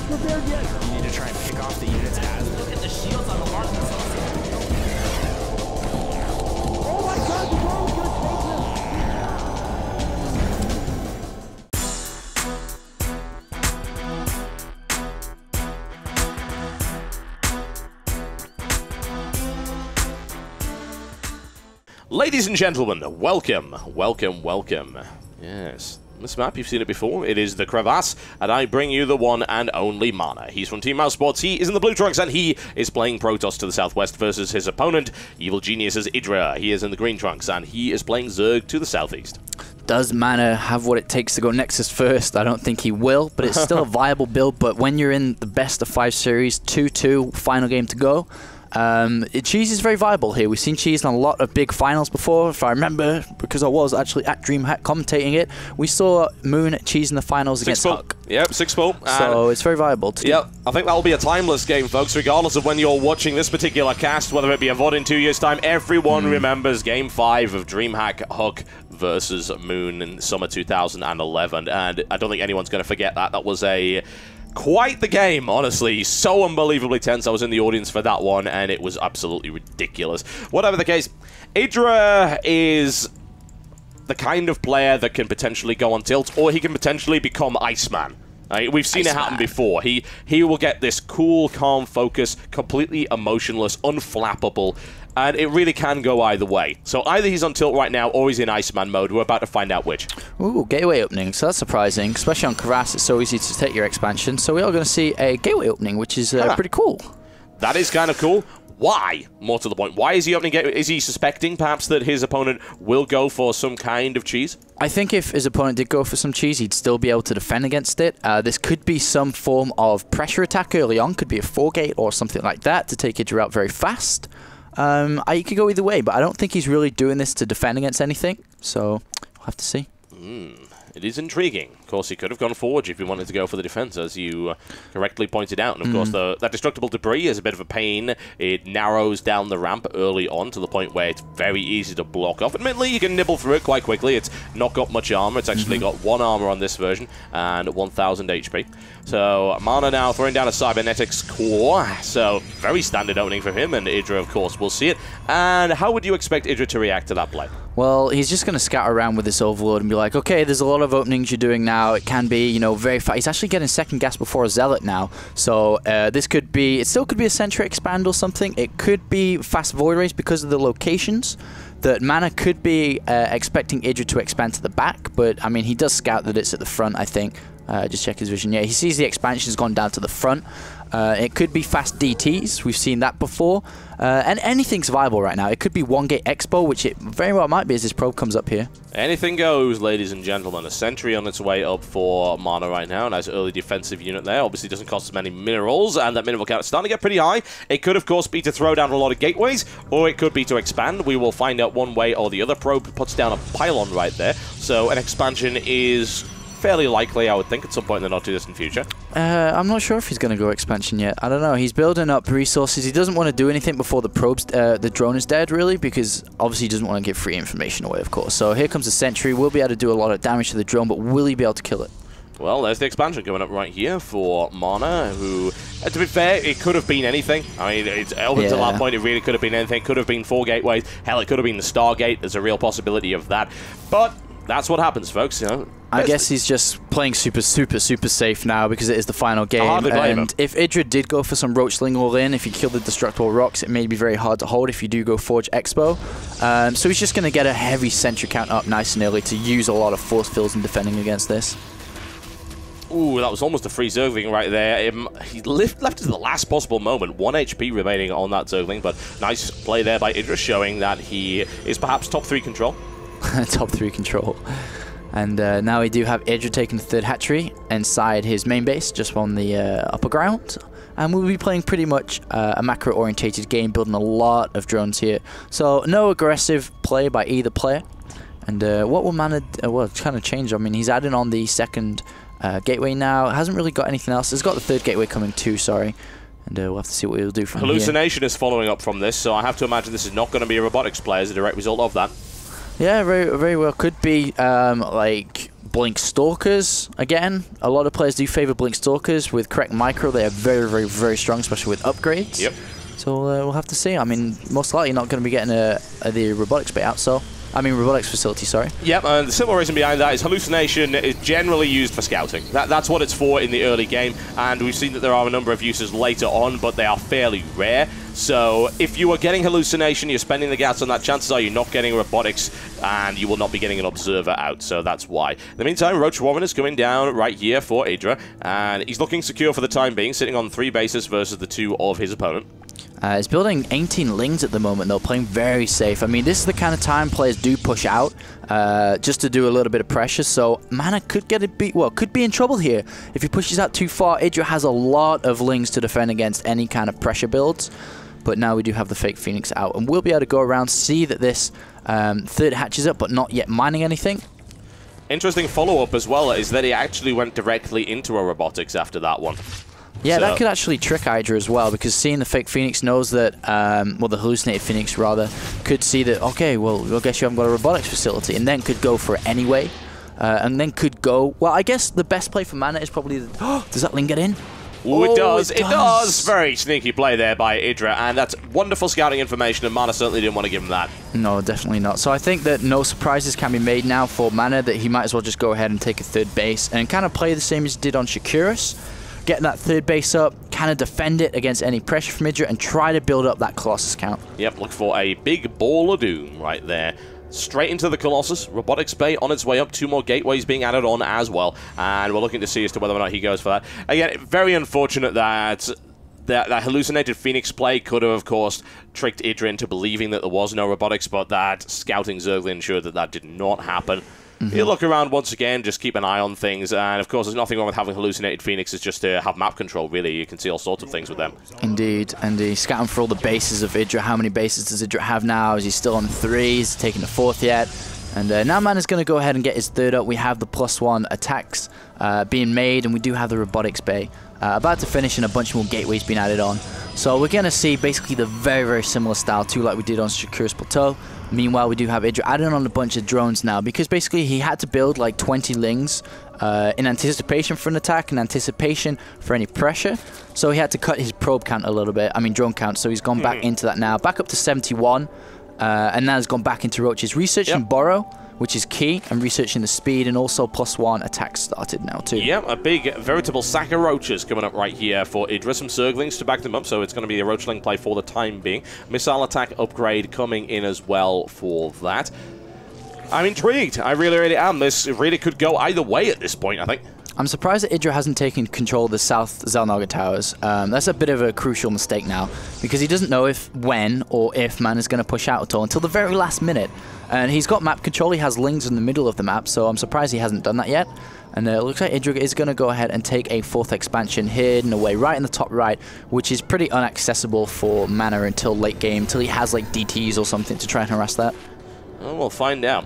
prepared yet. You need to try and pick off the units as. Look at the shields on the mark. Oh my god, the drone's gonna take this. Ladies and gentlemen, welcome, welcome, welcome. Yes, this map, you've seen it before. It is the Crevasse, and I bring you the one and only Mana. He's from Team Mouz.Sports, he is in the blue trunks, and he is playing Protoss to the southwest versus his opponent, Evil Genius's IdrA. He is in the green trunks, and he is playing Zerg to the southeast. Does Mana have what it takes to go Nexus first? I don't think he will, but it's still a viable build. But when you're in the best of 5 series, 2-2, final game to go, Cheese is very viable here. We've seen Cheese in a lot of big finals before, if I remember, because I was actually at DreamHack commentating it. We saw Moon Cheese in the finals against Huck. Yep, 6-4. So it's very viable too. Yep, I think that'll be a timeless game, folks, regardless of when you're watching this particular cast, whether it be a VOD in 2 years' time. Everyone remembers Game 5 of DreamHack Huck versus Moon in summer 2011, and I don't think anyone's going to forget that. That was quite the game, honestly. So unbelievably tense. I was in the audience for that one, and it was absolutely ridiculous. Whatever the case, IdrA is the kind of player that can potentially go on tilt, or he can potentially become Iceman. We've seen it happen before. He will get this cool, calm focus, completely emotionless, unflappable, and it really can go either way. So either he's on tilt right now, or he's in Iceman mode. We're about to find out which. Ooh, gateway opening. So that's surprising, especially on Crevasse. It's so easy to take your expansion. So we are going to see a gateway opening, which is pretty cool. That is kind of cool. Why? More to the point. Why is he opening gateway? Is he suspecting, perhaps, that his opponent will go for some kind of cheese? I think if his opponent did go for some cheese, he'd still be able to defend against it. This could be some form of pressure attack early on. Could be a 4-gate or something like that to take IdrA out very fast. You could go either way, but I don't think he's really doing this to defend against anything. So we'll have to see. It is intriguing. Of course, he could have gone forward if he wanted to go for the defense, as you correctly pointed out. And of course, that destructible debris is a bit of a pain. It narrows down the ramp early on to the point where it's very easy to block off. Admittedly, you can nibble through it quite quickly. It's not got much armor. It's actually got 1 armor on this version and 1,000 HP. So Mana now throwing down a Cybernetics core. So very standard opening for him, and IdrA, of course, will see it. And how would you expect IdrA to react to that play? Well, he's just going to scout around with this Overlord and be like, okay, there's a lot of openings you're doing now. It can be, you know, very fast. He's actually getting second gas before a Zealot now. So this could be, it still could be a Sentry Expand or something. It could be fast Void Rays because of the locations. That Mana could be expecting IdrA to expand to the back, but I mean, he does scout that it's at the front, I think. Just check his vision. Yeah, he sees the expansion's gone down to the front. It could be fast DTs. We've seen that before. And anything's viable right now. It could be 1-gate Expo, which it very well might be as this probe comes up here. Anything goes, ladies and gentlemen. A Sentry on its way up for Mana right now. Nice early defensive unit there. Obviously doesn't cost as many minerals, and that mineral count is starting to get pretty high. It could, of course, be to throw down a lot of gateways, or it could be to expand. We will find out one way or the other. Probe puts down a pylon right there. So an expansion is fairly likely, I would think, at some point in the not-too-distant future. I'm not sure if he's going to go expansion yet. I don't know. He's building up resources. He doesn't want to do anything before the drone is dead, really, because obviously he doesn't want to give free information away, of course. So here comes the Sentry. We'll be able to do a lot of damage to the drone, but will he be able to kill it? Well, there's the expansion coming up right here for Mana, who, to be fair, it could have been anything. I mean, it's up until that point, it really could have been anything. Could have been 4 gateways. Hell, it could have been the Stargate. There's a real possibility of that. But that's what happens, folks, you know. I guess he's just playing super safe now because it is the final game. And if IdrA did go for some Roachling all in, if he killed the Destructible Rocks, it may be very hard to hold if you do go Forge Expo. So he's just going to get a heavy Sentry count up nice and early to use a lot of force fields in defending against this. Ooh, that was almost a free Zergling right there. He left it to the last possible moment. 1 HP remaining on that Zergling, but nice play there by IdrA, showing that he is perhaps top 3 control. Top 3 control. And now we do have IdrA taking the 3rd hatchery inside his main base, just on the upper ground. And we'll be playing pretty much a macro-orientated game, building a lot of drones here. So no aggressive play by either player. And what will Mana, well, kind of change? I mean, he's adding on the 2nd gateway now. Hasn't really got anything else. He's got the 3rd gateway coming too, sorry. And we'll have to see what he'll do from here. Hallucination is following up from this, so I have to imagine this is not going to be a robotics play as a direct result of that. Yeah, very well. Could be like Blink Stalkers again. A lot of players do favor Blink Stalkers. With correct micro, they are very strong, especially with upgrades. Yep. So we'll have to see. I mean, most likely not going to be getting the robotics bait out. So. I mean, robotics facility, sorry. Yep, and the simple reason behind that is hallucination is generally used for scouting. That's what it's for in the early game, and we've seen that there are a number of uses later on, but they are fairly rare. So if you are getting hallucination, you're spending the gas on that, chances are you're not getting robotics, and you will not be getting an observer out, so that's why. In the meantime, Mouz.Mana is going down right here for IdrA, and he's looking secure for the time being, sitting on 3 bases versus the 2 of his opponent. He's building 18 lings at the moment, though, playing very safe. I mean, this is the kind of time players do push out just to do a little bit of pressure. So Mana could get could be in trouble here if he pushes out too far. IdrA has a lot of lings to defend against any kind of pressure builds, but now we do have the fake Phoenix out, and we'll be able to go around, see that this third hatch is up, but not yet mining anything. Interesting follow-up as well is that he actually went directly into a robotics after that one. Yeah, so that could actually trick IdrA as well, because seeing the fake Phoenix knows that, well, the hallucinated Phoenix rather, could see that, okay, well, I guess you haven't got a robotics facility, and then could go for it anyway, and then could go, well, I guess the best play for Mana is probably, does that ling get in? Ooh, it does. It does. Very sneaky play there by IdrA, and that's wonderful scouting information, and Mana certainly didn't want to give him that. No, definitely not. So I think that no surprises can be made now for Mana, that he might as well just go ahead and take a third base, and kind of play the same as he did on Shakuris. Get that third base up, kind of defend it against any pressure from IdrA, and try to build up that Colossus count. Yep, look for a big ball of doom right there. Straight into the Colossus. Robotics Bay on its way up. 2 more gateways being added on as well. And we're looking to see as to whether or not he goes for that. Again, very unfortunate that that hallucinated Phoenix play could have, of course, tricked IdrA into believing that there was no robotics, but that scouting Zergling ensured that that did not happen. You look around once again, just keep an eye on things, and of course there's nothing wrong with having hallucinated Phoenixes just to have map control, really. You can see all sorts of things with them. Indeed, and he's scouting for all the bases of IdrA. How many bases does IdrA have now? Is he still on 3? He's taking the 4th yet. And now Mana's going to go ahead and get his 3rd up. We have the +1 attacks being made, and we do have the robotics bay about to finish, and a bunch more gateways being added on. So we're going to see basically the very similar style too, like we did on Shakuris Plateau. Meanwhile, we do have IdrA adding on a bunch of drones now, because basically he had to build like 20 lings in anticipation for an attack, in anticipation for any pressure. So he had to cut his probe count a little bit, I mean drone count, so he's gone back into that now, back up to 71. And now has gone back into Roach's research and borrow, which is key, and researching the speed, and also +1 attacks started now too. Yeah, a big veritable sack of roaches coming up right here for IdrA. Some Zerglings to back them up, so it's going to be a roachling play for the time being. Missile attack upgrade coming in as well for that. I'm intrigued. I really am. This really could go either way at this point, I think. I'm surprised that IdrA hasn't taken control of the South Xel'Naga towers. That's a bit of a crucial mistake now, because he doesn't know when or if Mana's going to push out at all until the very last minute. And he's got map control, he has lings in the middle of the map, so I'm surprised he hasn't done that yet. And it looks like IdrA is going to go ahead and take a 4th expansion hidden away right in the top right, which is pretty inaccessible for Mana until late game, until he has like DTs or something to try and harass that. Well, we'll find out.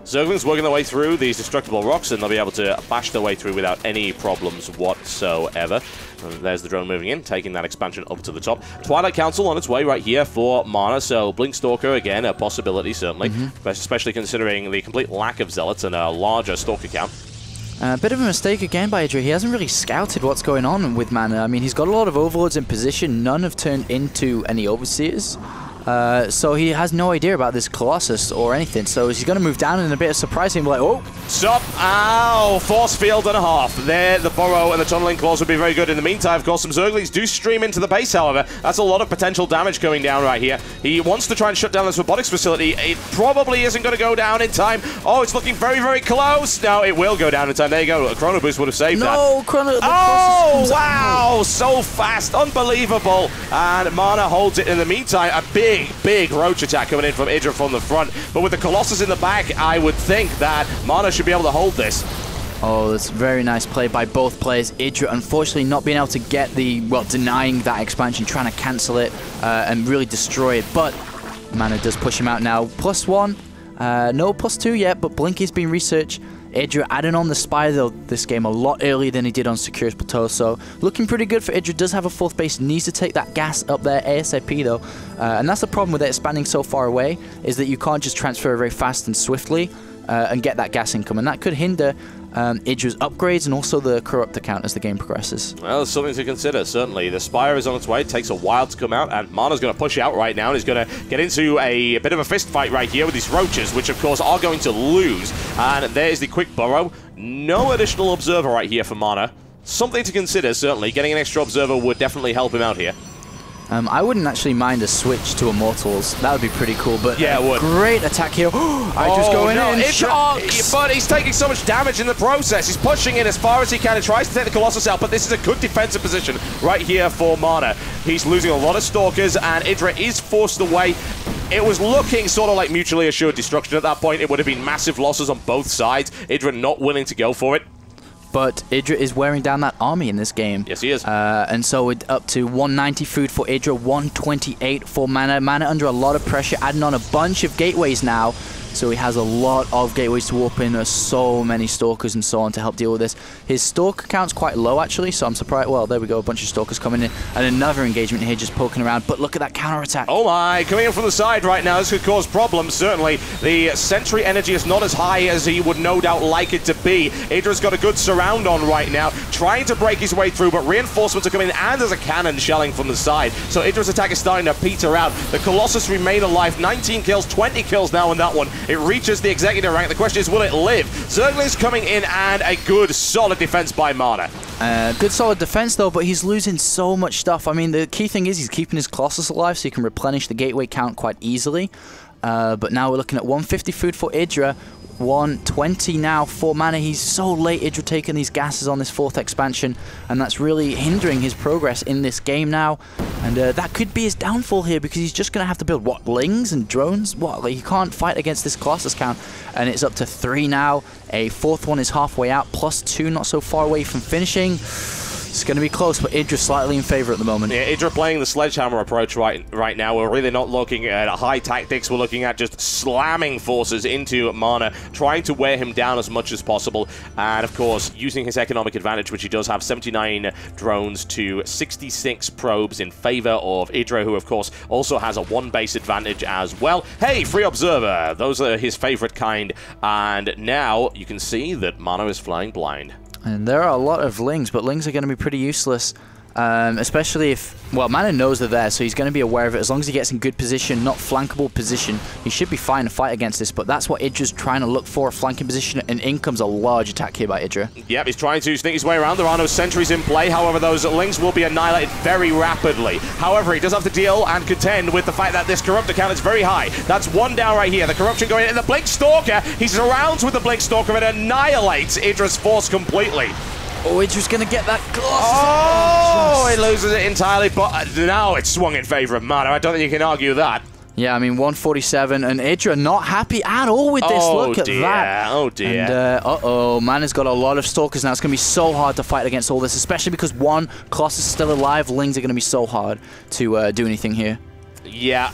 Zerglings working their way through these destructible rocks, and they'll be able to bash their way through without any problems whatsoever. And there's the drone moving in, taking that expansion up to the top. Twilight Council on its way right here for Mana, so Blink Stalker, again, a possibility, certainly, especially considering the complete lack of Zealots and a larger Stalker count. A bit of a mistake again by IdrA. He hasn't really scouted what's going on with Mana. I mean, he's got a lot of Overlords in position. None have turned into any Overseers. So he has no idea about this Colossus or anything. So he's going to move down in a bit of surprise. He'll be like, oh. Stop. Ow. Force field and a half. There, the burrow and the tunneling claws would be very good. In the meantime, of course, some Zerglings do stream into the base, however. That's a lot of potential damage going down right here. He wants to try and shut down this robotics facility. It probably isn't going to go down in time. Oh, it's looking very close. No, it will go down in time. There you go. A Chrono Boost would have saved that. No, Chrono. Oh, wow. So fast. Unbelievable. And Mana holds it in the meantime. A big roach attack coming in from IdrA from the front. But with the Colossus in the back, I would think that Mana should be able to hold this. Oh, that's very nice play by both players. IdrA, unfortunately, not being able to get the, well, denying that expansion, trying to cancel it and really destroy it. But Mana does push him out now. +1. No +2 yet, but Blink is being researched. IdrA adding on the Spire though this game a lot earlier than he did on Securus Plateau, so looking pretty good for IdrA. Does have a 4th base, needs to take that gas up there ASAP though, and that's the problem with it expanding so far away, is that you can't just transfer very fast and swiftly and get that gas income, and that could hinder IdrA's upgrades and also the corruptor count as the game progresses. Well, it's something to consider, certainly. The Spire is on its way. It takes a while to come out, and Mana's going to push out right now, and he's going to get into a bit of a fist fight right here with these Roaches, which, of course, are going to lose. And there's the quick burrow. No additional Observer right here for Mana. Something to consider, certainly. Getting an extra Observer would definitely help him out here. I wouldn't actually mind a switch to Immortals. That would be pretty cool, but yeah, it would. Great attack here. I just go in and but he's taking so much damage in the process. He's pushing in as far as he can and tries to take the Colossus out, but this is a good defensive position right here for Mana. He's losing a lot of Stalkers, and IdrA is forced away. It was looking sort of like mutually assured destruction at that point. It would have been massive losses on both sides. IdrA not willing to go for it. But IdrA is wearing down that army in this game. Yes, he is. And so we're up to 190 food for IdrA, 128 for Mana. Mana under a lot of pressure, adding on a bunch of gateways now. So he has a lot of gateways to warp in. There's so many Stalkers and so on to help deal with this. His Stalker count's quite low, actually, so I'm surprised. Well, there we go, a bunch of Stalkers coming in. And another engagement here just poking around. But look at that counterattack. Oh my, coming in from the side right now. This could cause problems, certainly. The Sentry energy is not as high as he would no doubt like it to be. IdrA's got a good surround on right now, trying to break his way through, but reinforcements are coming in, and there's a cannon shelling from the side. So IdrA's attack is starting to peter out. The Colossus remain alive. 19 kills, 20 kills now in that one. It reaches the Executive rank. The question is, will it live? Zergling's coming in, and a good, solid defense by Mana. Good solid defense though, but he's losing so much stuff. I mean, the key thing is he's keeping his Colossus alive so he can replenish the gateway count quite easily. But now we're looking at 150 food for IdrA, 120 now for Mana. He's so late, IdrA, taking these gases on this 4th expansion, and that's really hindering his progress in this game now. And that could be his downfall here, because he's just going to have to build, what, Lings and drones? What, like, he can't fight against this Colossus count, and it's up to 3 now. A 4th one is halfway out, +2, not so far away from finishing. It's going to be close, but IdrA slightly in favor at the moment. Yeah, IdrA playing the sledgehammer approach right now. We're really not looking at high tactics. We're looking at just slamming forces into Mana, trying to wear him down as much as possible. And, of course, using his economic advantage, which he does have, 79 drones to 66 probes in favor of IdrA, who, of course, also has a 1 base advantage as well. Hey, free Observer! Those are his favorite kind. And now you can see that Mana is flying blind. And there are a lot of Lings, but Lings are going to be pretty useless. Especially if, well, Mana knows they're there, so he's going to be aware of it. As long as he gets in good position, not flankable position, he should be fine to fight against this. But that's what IdrA's trying to look for, a flanking position, and in comes a large attack here by IdrA. Yep, he's trying to sneak his way around. There are no sentries in play. However, those Lings will be annihilated very rapidly. However, he does have to deal and contend with the fact that this Corruptor count is very high. That's 1 down right here. The Corruption going in. The Blink Stalker, he surrounds with the Blink Stalker and annihilates IdrA's force completely. Oh, IdrA's going to get that Colossus. Oh, he loses it entirely, but now it's swung in favor of Mana. I don't think you can argue that. Yeah, I mean, 147, and IdrA not happy at all with this. Look at that. Oh, dear. And, uh-oh, Mana's got a lot of Stalkers now. It's going to be so hard to fight against all this, especially because 1 Colossus is still alive. Lings are going to be so hard to do anything here. Yeah,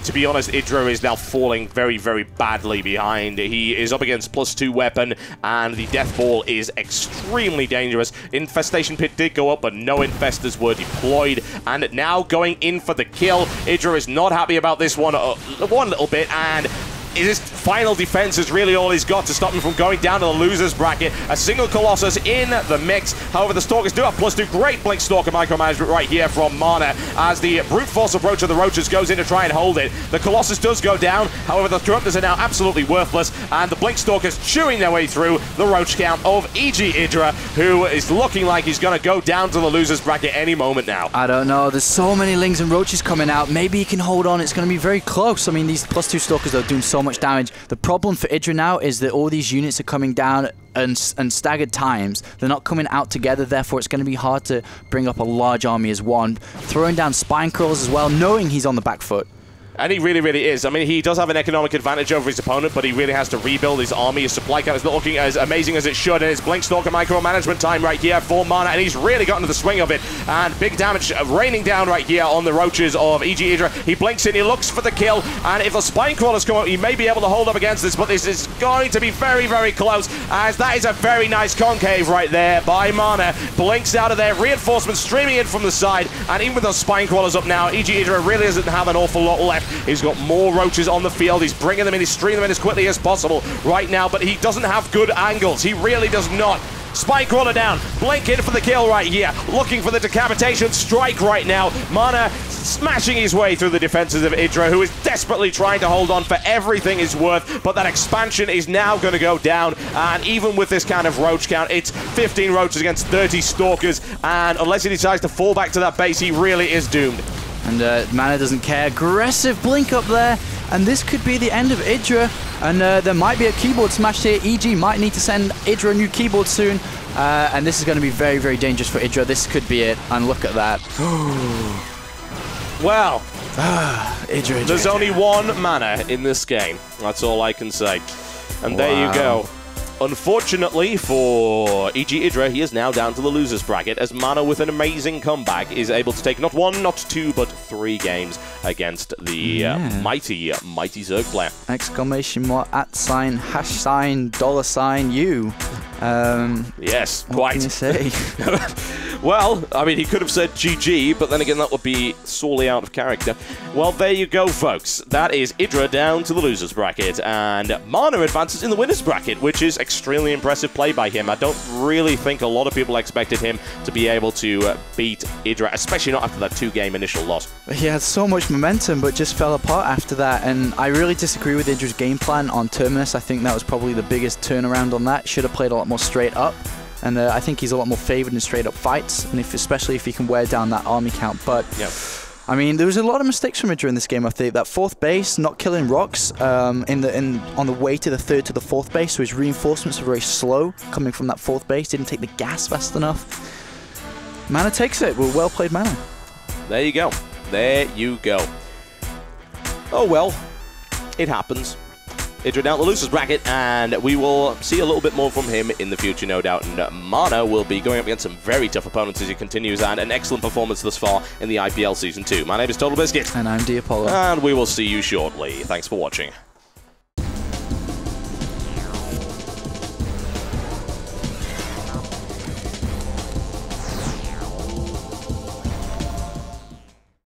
to be honest, IdrA is now falling very, very badly behind. He is up against +2 weapon, and the Death Ball is extremely dangerous. Infestation Pit did go up, but no Infestors were deployed. And now going in for the kill. IdrA is not happy about this one little bit, and his final defense is really all he's got to stop him from going down to the losers bracket. A single Colossus in the mix. However, the Stalkers do have +2. Great Blink Stalker micromanagement right here from Mana as the brute force approach of the Roaches goes in to try and hold it. The Colossus does go down. However, the Corruptors are now absolutely worthless, and the Blink Stalkers chewing their way through the Roach count of EG.IdrA, who is looking like he's going to go down to the losers bracket any moment now. I don't know. There's so many Lings and Roaches coming out. Maybe he can hold on. It's going to be very close. I mean, these +2 Stalkers are doing so much damage. The problem for IdrA now is that all these units are coming down and staggered times. They're not coming out together, therefore it's going to be hard to bring up a large army as one. Throwing down Spine Crawlers as well, knowing he's on the back foot. And he really, really is. I mean, he does have an economic advantage over his opponent, but he really has to rebuild his army. His supply count is not looking as amazing as it should, and it's Blink Stalker micromanagement time right here for Mana, and he's really gotten to the swing of it, and big damage raining down right here on the roaches of EG.IdrA. He blinks in, he looks for the kill, and if the Spine Crawlers come out, he may be able to hold up against this, but this is going to be very, very close, as that is a very nice concave right there by Mana. Blinks out of there, reinforcements streaming in from the side, and even with those Spine Crawlers up now, EG.IdrA really doesn't have an awful lot left. He's got more roaches on the field. He's bringing them in. He's streaming them in as quickly as possible right now, but he doesn't have good angles. He really does not. Spine Crawler down. Blink in for the kill right here. Looking for the decapitation strike right now. Mana smashing his way through the defenses of IdrA, who is desperately trying to hold on for everything is worth, but that expansion is now going to go down, and even with this kind of roach count, it's 15 roaches against 30 stalkers, and unless he decides to fall back to that base, he really is doomed. And Mana doesn't care. Aggressive blink up there. And this could be the end of IdrA. And there might be a keyboard smash here. EG might need to send IdrA a new keyboard soon. And this is going to be very, very dangerous for IdrA. This could be it. And look at that. Well, IdrA. There's only one Mana in this game. That's all I can say. And there you go. Unfortunately for EG.IdrA, he is now down to the losers bracket, as Mana, with an amazing comeback, is able to take not 1, not 2, but 3 games against the mighty Zerg player. Exclamation mark, @ hash sign, $U. Yes, what quite. Can you say? Well, I mean, he could have said GG, but then again, that would be sorely out of character. Well, there you go, folks. That is IdrA down to the losers bracket, and Mana advances in the winners bracket, which is extremely impressive play by him. I don't really think a lot of people expected him to be able to beat IdrA, especially not after that 2-game initial loss. He had so much momentum, but just fell apart after that, and I really disagree with IdrA's game plan on Terminus. I think that was probably the biggest turnaround on that. Should have played a lot more straight up. And I think he's a lot more favoured in straight-up fights, and especially if he can wear down that army count. But, I mean, there was a lot of mistakes from IdrA in this game, I think. That 4th base, not killing rocks on the way to the 3rd to the 4th base, so his reinforcements were very slow coming from that 4th base. Didn't take the gas fast enough. Mana takes it. Well played, Mana. There you go. There you go. Oh, well. It happens. IdrA down the losers bracket, and we will see a little bit more from him in the future, no doubt. And Mana will be going up against some very tough opponents as he continues, and an excellent performance thus far in the IPL Season 2. My name is Total Biscuit. And I'm D'Apollo. And we will see you shortly. Thanks for watching.